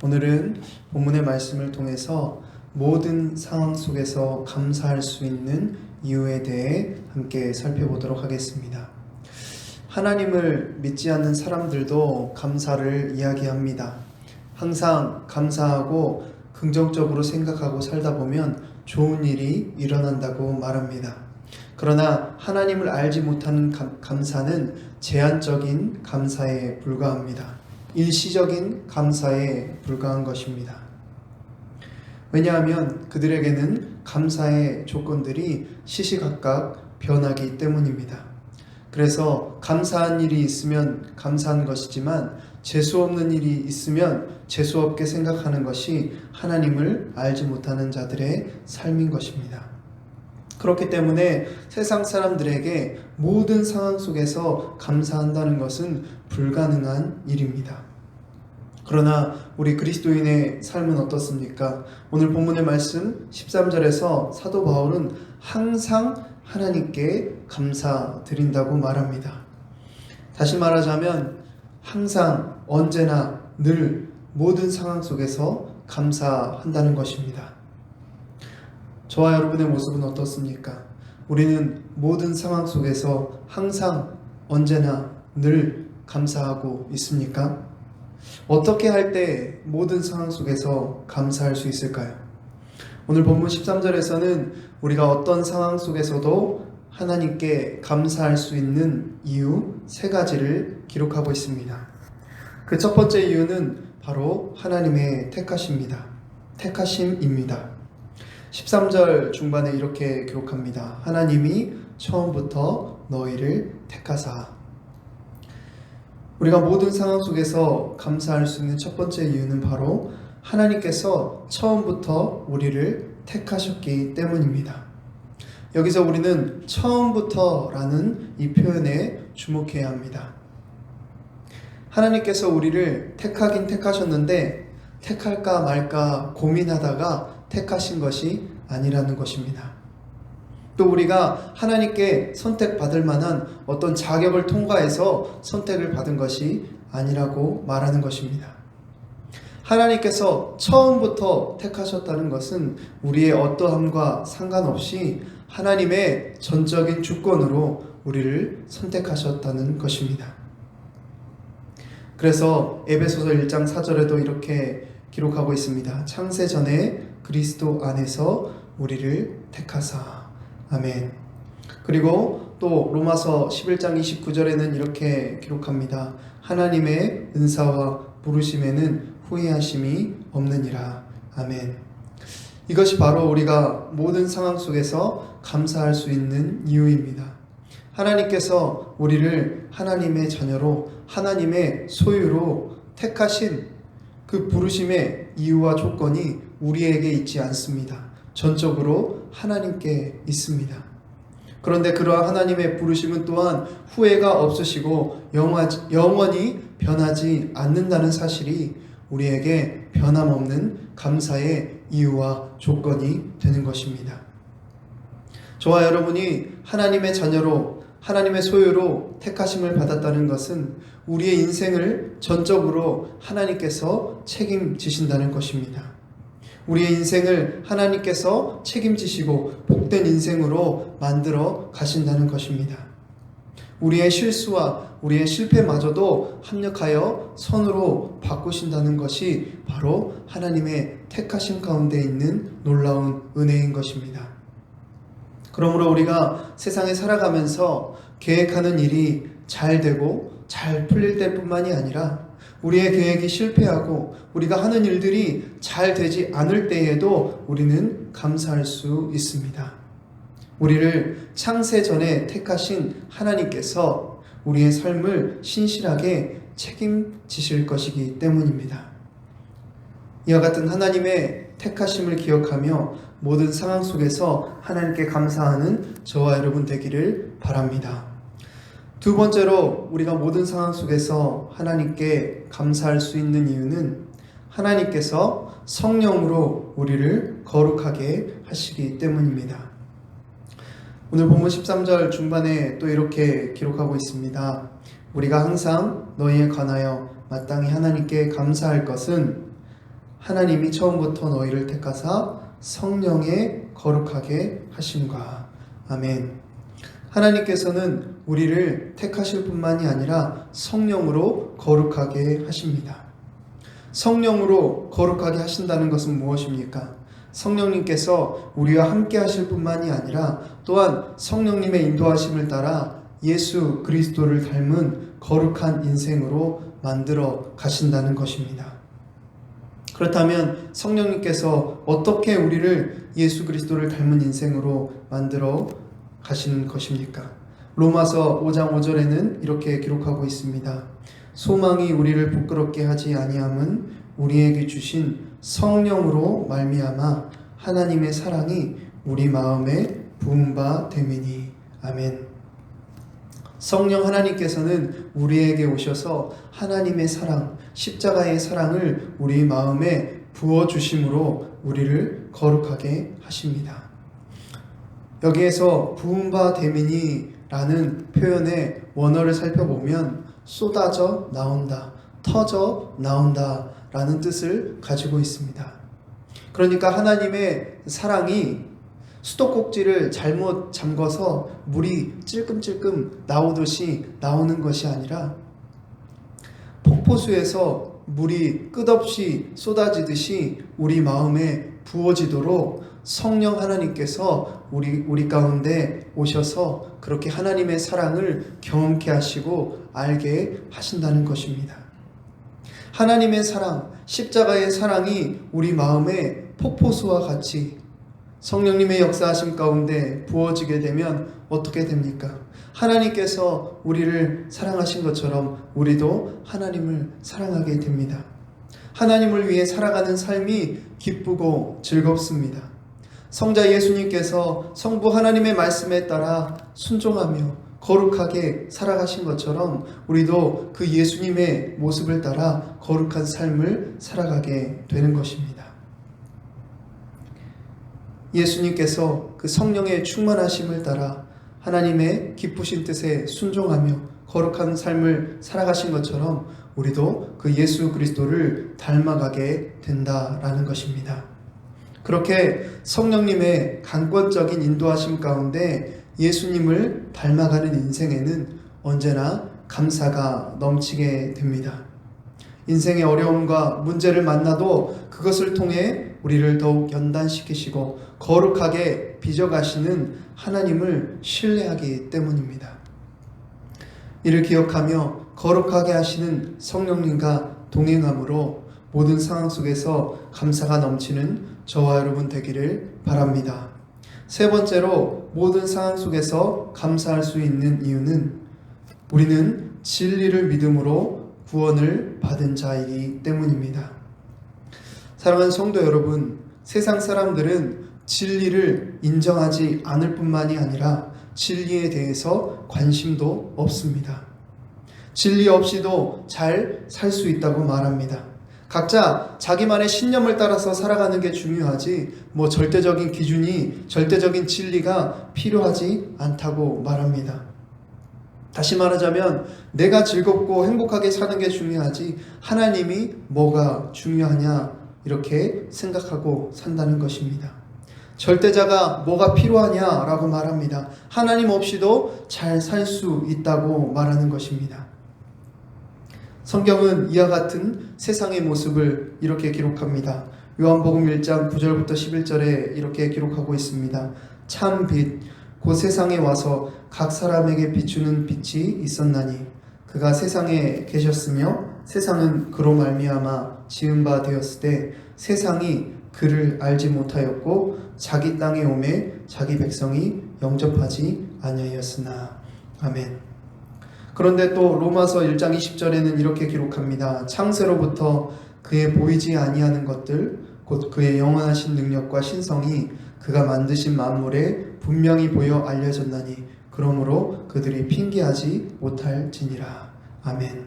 오늘은 본문의 말씀을 통해서 모든 상황 속에서 감사할 수 있는 이유에 대해 함께 살펴보도록 하겠습니다. 하나님을 믿지 않는 사람들도 감사를 이야기합니다. 항상 감사하고 긍정적으로 생각하고 살다 보면 좋은 일이 일어난다고 말합니다. 그러나 하나님을 알지 못하는 감사는 제한적인 감사에 불과합니다. 일시적인 감사에 불과한 것입니다. 왜냐하면 그들에게는 감사의 조건들이 시시각각 변하기 때문입니다. 그래서 감사한 일이 있으면 감사한 것이지만 재수없는 일이 있으면 재수없게 생각하는 것이 하나님을 알지 못하는 자들의 삶인 것입니다. 그렇기 때문에 세상 사람들에게 모든 상황 속에서 감사한다는 것은 불가능한 일입니다. 그러나 우리 그리스도인의 삶은 어떻습니까? 오늘 본문의 말씀 13절에서 사도 바울은 항상 하나님께 감사드린다고 말합니다. 다시 말하자면 항상, 언제나, 늘 모든 상황 속에서 감사한다는 것입니다. 저와 여러분의 모습은 어떻습니까? 우리는 모든 상황 속에서 항상, 언제나, 늘 감사하고 있습니까? 어떻게 할 때 모든 상황 속에서 감사할 수 있을까요? 오늘 본문 13절에서는 우리가 어떤 상황 속에서도 하나님께 감사할 수 있는 이유 3가지를 기록하고 있습니다. 그 첫 번째 이유는 바로 하나님의 택하심입니다. 13절 중반에 이렇게 기록합니다. 하나님이 처음부터 너희를 택하사. 우리가 모든 상황 속에서 감사할 수 있는 첫 번째 이유는 바로 하나님께서 처음부터 우리를 택하셨기 때문입니다. 여기서 우리는 처음부터라는 이 표현에 주목해야 합니다. 하나님께서 우리를 택하긴 택하셨는데 택할까 말까 고민하다가 택하신 것이 아니라는 것입니다. 또 우리가 하나님께 선택받을 만한 어떤 자격을 통과해서 선택을 받은 것이 아니라고 말하는 것입니다. 하나님께서 처음부터 택하셨다는 것은 우리의 어떠함과 상관없이 하나님의 전적인 주권으로 우리를 선택하셨다는 것입니다. 그래서 에베소서 1장 4절에도 이렇게 기록하고 있습니다. 창세 전에 그리스도 안에서 우리를 택하사. 아멘. 그리고 또 로마서 11장 29절에는 이렇게 기록합니다. 하나님의 은사와 부르심에는 후회하심이 없느니라. 아멘. 이것이 바로 우리가 모든 상황 속에서 감사할 수 있는 이유입니다. 하나님께서 우리를 하나님의 자녀로, 하나님의 소유로 택하신 그 부르심의 이유와 조건이 우리에게 있지 않습니다. 전적으로 하나님께 있습니다. 그런데 그러한 하나님의 부르심은 또한 후회가 없으시고 영원히 변하지 않는다는 사실이 우리에게 변함없는 감사의 이유와 조건이 되는 것입니다. 저와 여러분이 하나님의 자녀로, 하나님의 소유로 택하심을 받았다는 것은 우리의 인생을 전적으로 하나님께서 책임지신다는 것입니다. 우리의 인생을 하나님께서 책임지시고 복된 인생으로 만들어 가신다는 것입니다. 우리의 실수와 우리의 실패마저도 합력하여 선으로 바꾸신다는 것이 바로 하나님의 택하심 가운데 있는 놀라운 은혜인 것입니다. 그러므로 우리가 세상에 살아가면서 계획하는 일이 잘 되고 잘 풀릴 때뿐만이 아니라 우리의 계획이 실패하고 우리가 하는 일들이 잘 되지 않을 때에도 우리는 감사할 수 있습니다. 우리를 창세 전에 택하신 하나님께서 우리의 삶을 신실하게 책임지실 것이기 때문입니다. 이와 같은 하나님의 택하심을 기억하며 모든 상황 속에서 하나님께 감사하는 저와 여러분 되기를 바랍니다. 두 번째로 우리가 모든 상황 속에서 하나님께 감사할 수 있는 이유는 하나님께서 성령으로 우리를 거룩하게 하시기 때문입니다. 오늘 본문 13절 중반에 또 이렇게 기록하고 있습니다. 우리가 항상 너희에 관하여 마땅히 하나님께 감사할 것은 하나님이 처음부터 너희를 택하사 성령에 거룩하게 하심과. 아멘. 하나님께서는 우리를 택하실 뿐만이 아니라 성령으로 거룩하게 하십니다. 성령으로 거룩하게 하신다는 것은 무엇입니까? 성령님께서 우리와 함께 하실 뿐만이 아니라 또한 성령님의 인도하심을 따라 예수 그리스도를 닮은 거룩한 인생으로 만들어 가신다는 것입니다. 그렇다면 성령님께서 어떻게 우리를 예수 그리스도를 닮은 인생으로 만들어 가시는 것입니까? 로마서 5장 5절에는 이렇게 기록하고 있습니다. 소망이 우리를 부끄럽게 하지 아니함은 우리에게 주신 성령으로 말미암아 하나님의 사랑이 우리 마음에 부은 바 됨이니. 아멘. 성령 하나님께서는 우리에게 오셔서 하나님의 사랑, 십자가의 사랑을 우리 마음에 부어주심으로 우리를 거룩하게 하십니다. 여기에서 부은 바 됨이니 라는 표현의 원어를 살펴보면 쏟아져 나온다, 터져 나온다 라는 뜻을 가지고 있습니다. 그러니까 하나님의 사랑이 수도꼭지를 잘못 잠궈서 물이 찔끔찔끔 나오듯이 나오는 것이 아니라 폭포수에서 물이 끝없이 쏟아지듯이 우리 마음에 부어지도록 성령 하나님께서 우리 가운데 오셔서 그렇게 하나님의 사랑을 경험케 하시고 알게 하신다는 것입니다. 하나님의 사랑, 십자가의 사랑이 우리 마음에 폭포수와 같이 성령님의 역사하심 가운데 부어지게 되면 어떻게 됩니까? 하나님께서 우리를 사랑하신 것처럼 우리도 하나님을 사랑하게 됩니다. 하나님을 위해 살아가는 삶이 기쁘고 즐겁습니다. 성자 예수님께서 성부 하나님의 말씀에 따라 순종하며 거룩하게 살아가신 것처럼 우리도 그 예수님의 모습을 따라 거룩한 삶을 살아가게 되는 것입니다. 예수님께서 그 성령의 충만하심을 따라 하나님의 기쁘신 뜻에 순종하며 거룩한 삶을 살아가신 것처럼 우리도 그 예수 그리스도를 닮아가게 된다라는 것입니다. 그렇게 성령님의 강권적인 인도하심 가운데 예수님을 닮아가는 인생에는 언제나 감사가 넘치게 됩니다. 인생의 어려움과 문제를 만나도 그것을 통해 우리를 더욱 연단시키시고 거룩하게 빚어가시는 하나님을 신뢰하기 때문입니다. 이를 기억하며 거룩하게 하시는 성령님과 동행함으로 모든 상황 속에서 감사가 넘치는 저와 여러분 되기를 바랍니다. 세 번째로 모든 상황 속에서 감사할 수 있는 이유는 우리는 진리를 믿음으로 구원을 받은 자이기 때문입니다. 사랑하는 성도 여러분, 세상 사람들은 진리를 인정하지 않을 뿐만이 아니라 진리에 대해서 관심도 없습니다. 진리 없이도 잘 살 수 있다고 말합니다. 각자 자기만의 신념을 따라서 살아가는 게 중요하지 절대적인 기준이, 절대적인 진리가 필요하지 않다고 말합니다. 다시 말하자면 내가 즐겁고 행복하게 사는 게 중요하지 하나님이 뭐가 중요하냐 이렇게 생각하고 산다는 것입니다. 절대자가 뭐가 필요하냐라고 말합니다. 하나님 없이도 잘 살 수 있다고 말하는 것입니다. 성경은 이와 같은 세상의 모습을 이렇게 기록합니다. 요한복음 1장 9절부터 11절에 이렇게 기록하고 있습니다. 참 빛, 곧 세상에 와서 각 사람에게 비추는 빛이 있었나니 그가 세상에 계셨으며 세상은 그로 말미암아 지은 바 되었을 때 세상이 그를 알지 못하였고 자기 땅에 오매 자기 백성이 영접하지 아니하였으나. 아멘. 그런데 또 로마서 1장 20절에는 이렇게 기록합니다. 창세로부터 그의 보이지 아니하는 것들 곧 그의 영원하신 능력과 신성이 그가 만드신 만물에 분명히 보여 알려졌나니 그러므로 그들이 핑계하지 못할지니라. 아멘.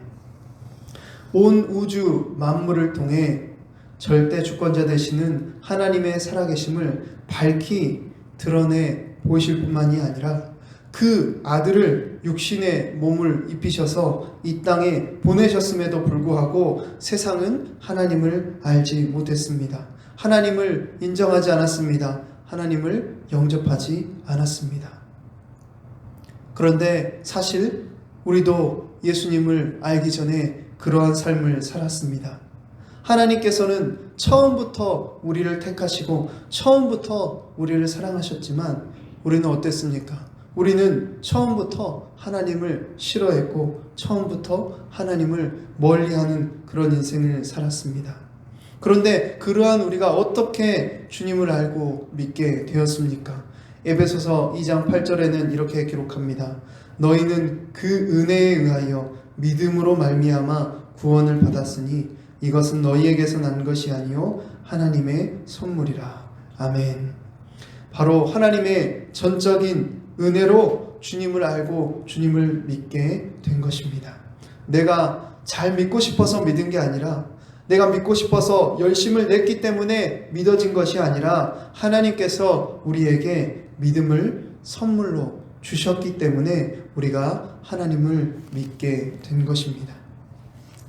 온 우주 만물을 통해 절대 주권자 되시는 하나님의 살아계심을 밝히 드러내 보이실 뿐만이 아니라 그 아들을 육신의 몸을 입히셔서 이 땅에 보내셨음에도 불구하고 세상은 하나님을 알지 못했습니다. 하나님을 인정하지 않았습니다. 하나님을 영접하지 않았습니다. 그런데 사실 우리도 예수님을 알기 전에 그러한 삶을 살았습니다. 하나님께서는 처음부터 우리를 택하시고 처음부터 우리를 사랑하셨지만 우리는 어땠습니까? 우리는 처음부터 하나님을 싫어했고 처음부터 하나님을 멀리하는 그런 인생을 살았습니다. 그런데 그러한 우리가 어떻게 주님을 알고 믿게 되었습니까? 에베소서 2장 8절에는 이렇게 기록합니다. 너희는 그 은혜에 의하여 믿음으로 말미암아 구원을 받았으니 이것은 너희에게서 난 것이 아니요 하나님의 선물이라. 아멘. 바로 하나님의 전적인 은혜로 주님을 알고 주님을 믿게 된 것입니다. 내가 잘 믿고 싶어서 믿은 게 아니라, 내가 믿고 싶어서 열심을 냈기 때문에 믿어진 것이 아니라 하나님께서 우리에게 믿음을 선물로 주셨기 때문에 우리가 하나님을 믿게 된 것입니다.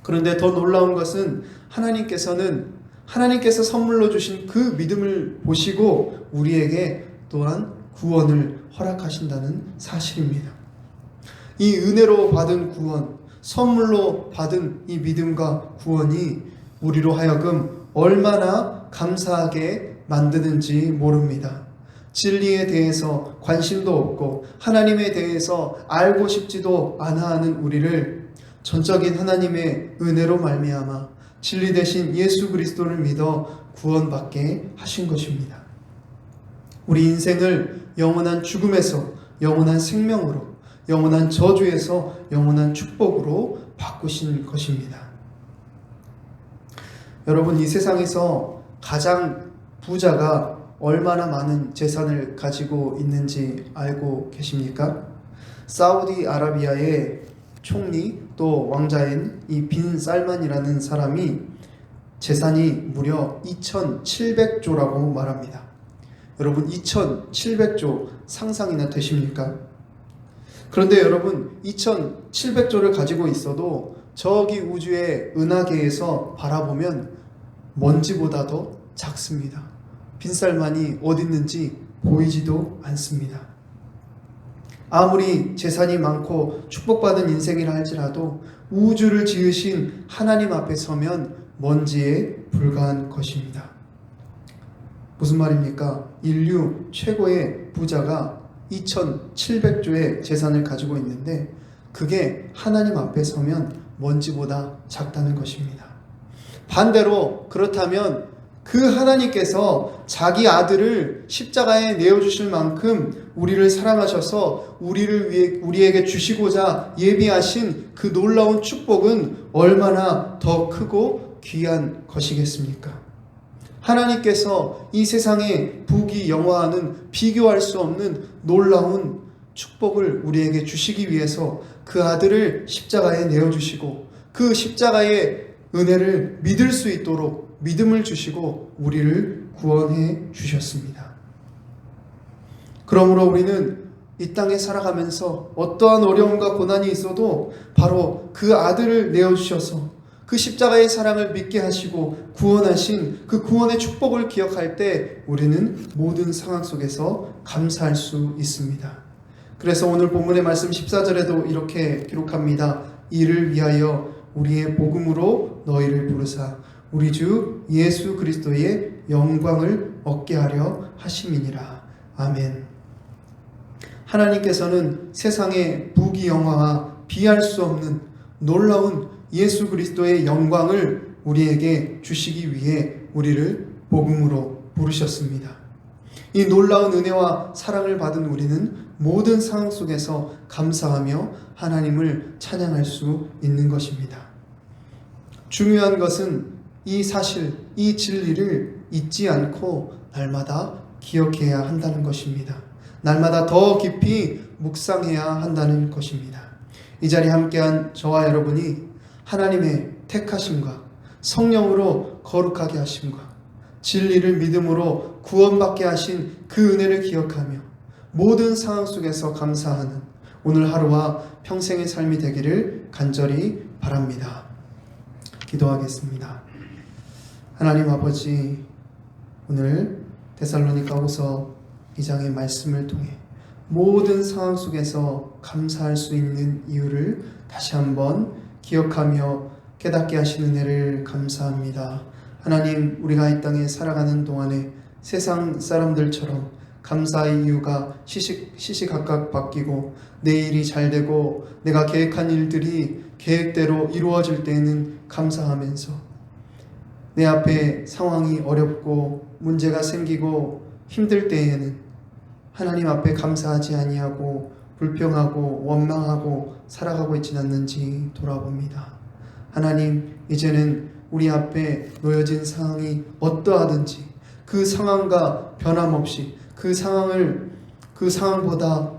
그런데 더 놀라운 것은 하나님께서 선물로 주신 그 믿음을 보시고 우리에게 또한 구원을 허락하신다는 사실입니다. 이 은혜로 받은 구원, 선물로 받은 이 믿음과 구원이 우리로 하여금 얼마나 감사하게 만드는지 모릅니다. 진리에 대해서 관심도 없고 하나님에 대해서 알고 싶지도 않아 하는 우리를 전적인 하나님의 은혜로 말미암아 진리 대신 예수 그리스도를 믿어 구원받게 하신 것입니다. 우리 인생을 영원한 죽음에서 영원한 생명으로, 영원한 저주에서 영원한 축복으로 바꾸신 것입니다. 여러분, 이 세상에서 가장 부자가 얼마나 많은 재산을 가지고 있는지 알고 계십니까? 사우디아라비아의 총리 또 왕자인 이 빈 살만이라는 사람이 재산이 무려 2,700조라고 말합니다. 여러분, 2,700조 상상이나 되십니까? 그런데 여러분, 2,700조를 가지고 있어도 저기 우주의 은하계에서 바라보면 먼지보다도 작습니다. 빈살만이 어디 있는지 보이지도 않습니다. 아무리 재산이 많고 축복받은 인생이라 할지라도 우주를 지으신 하나님 앞에 서면 먼지에 불과한 것입니다. 무슨 말입니까? 인류 최고의 부자가 2,700조의 재산을 가지고 있는데 그게 하나님 앞에 서면 먼지보다 작다는 것입니다. 반대로 그렇다면 그 하나님께서 자기 아들을 십자가에 내어주실 만큼 우리를 사랑하셔서 우리에게 주시고자 예비하신 그 놀라운 축복은 얼마나 더 크고 귀한 것이겠습니까? 하나님께서 이 세상에 부귀영화하는 비교할 수 없는 놀라운 축복을 우리에게 주시기 위해서 그 아들을 십자가에 내어주시고 그 십자가의 은혜를 믿을 수 있도록 믿음을 주시고 우리를 구원해 주셨습니다. 그러므로 우리는 이 땅에 살아가면서 어떠한 어려움과 고난이 있어도 바로 그 아들을 내어주셔서 그 십자가의 사랑을 믿게 하시고 구원하신 그 구원의 축복을 기억할 때 우리는 모든 상황 속에서 감사할 수 있습니다. 그래서 오늘 본문의 말씀 14절에도 이렇게 기록합니다. 이를 위하여 우리의 복음으로 너희를 부르사 우리 주 예수 그리스도의 영광을 얻게 하려 하심이니라. 아멘. 하나님께서는 세상의 부귀영화와 비할 수 없는 놀라운 예수 그리스도의 영광을 우리에게 주시기 위해 우리를 복음으로 부르셨습니다. 이 놀라운 은혜와 사랑을 받은 우리는 모든 상황 속에서 감사하며 하나님을 찬양할 수 있는 것입니다. 중요한 것은 이 사실, 이 진리를 잊지 않고 날마다 기억해야 한다는 것입니다. 날마다 더 깊이 묵상해야 한다는 것입니다. 이 자리에 함께한 저와 여러분이 하나님의 택하심과 성령으로 거룩하게 하심과 진리를 믿음으로 구원받게 하신 그 은혜를 기억하며 모든 상황 속에서 감사하는 오늘 하루와 평생의 삶이 되기를 간절히 바랍니다. 기도하겠습니다. 하나님 아버지, 오늘 데살로니가후서 2장의 말씀을 통해 모든 상황 속에서 감사할 수 있는 이유를 다시 한번 기억하며 깨닫게 하시는 은혜를 감사합니다. 하나님, 우리가 이 땅에 살아가는 동안에 세상 사람들처럼 감사의 이유가 시시각각 바뀌고 내일이 잘 되고 내가 계획한 일들이 계획대로 이루어질 때에는 감사하면서 내 앞에 상황이 어렵고 문제가 생기고 힘들 때에는 하나님 앞에 감사하지 아니하고 불평하고 원망하고 살아가고 있지는 않는지 돌아봅니다. 하나님, 이제는 우리 앞에 놓여진 상황이 어떠하든지 그 상황과 변함없이 그 상황보다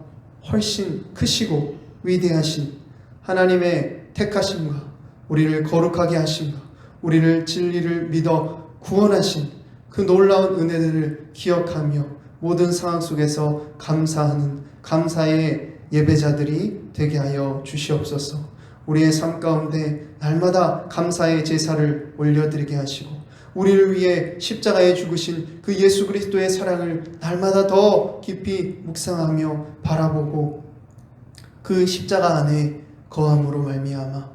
훨씬 크시고 위대하신 하나님의 택하심과 우리를 거룩하게 하심과 우리를 진리를 믿어 구원하신 그 놀라운 은혜들을 기억하며 모든 상황 속에서 감사하는 감사의 예배자들이 되게 하여 주시옵소서. 우리의 삶 가운데 날마다 감사의 제사를 올려드리게 하시고 우리를 위해 십자가에 죽으신 그 예수 그리스도의 사랑을 날마다 더 깊이 묵상하며 바라보고 그 십자가 안에 거함으로 말미암아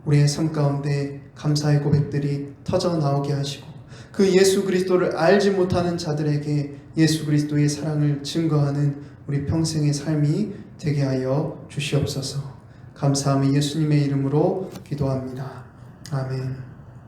우리의 삶 가운데 감사의 고백들이 터져 나오게 하시고 그 예수 그리스도를 알지 못하는 자들에게 예수 그리스도의 사랑을 증거하는 우리 평생의 삶이 되게 하여 주시옵소서. 감사함이 예수님의 이름으로 기도합니다. 아멘.